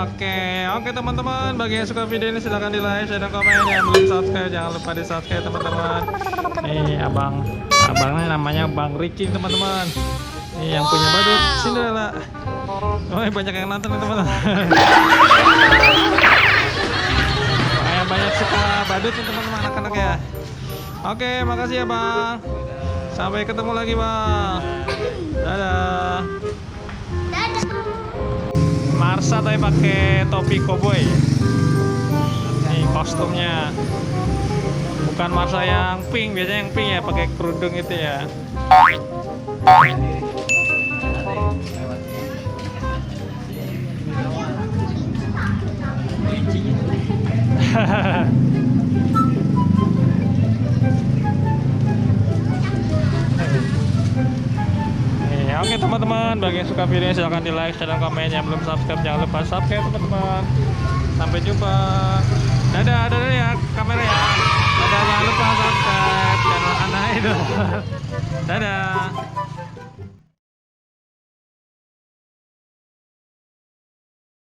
Oke teman-teman, bagi yang suka video ini silahkan di like, share, dan komen. Yang belum subscribe jangan lupa di subscribe teman-teman. Nih abangnya namanya Bang Ricky teman-teman. Nih yang punya badut Cinderella. Oh banyak yang nonton nih teman-teman. Banyak suka badut nih teman-teman, anak-anak ya. Oke, makasih ya Bang. Sampai ketemu lagi Bang. Dadah. Marsha tapi pakai topi koboi. Nih kostumnya. Bukan Marsha yang pink, biasanya yang pink ya pakai kerudung itu ya. Oke teman-teman, bagi yang suka videonya silahkan di like, share, dan komen. Yang belum subscribe jangan lupa subscribe teman-teman. Sampai jumpa. Dadah ya kamera ya. Dadah, jangan lupa subscribe channel Anak Idol. Dadah.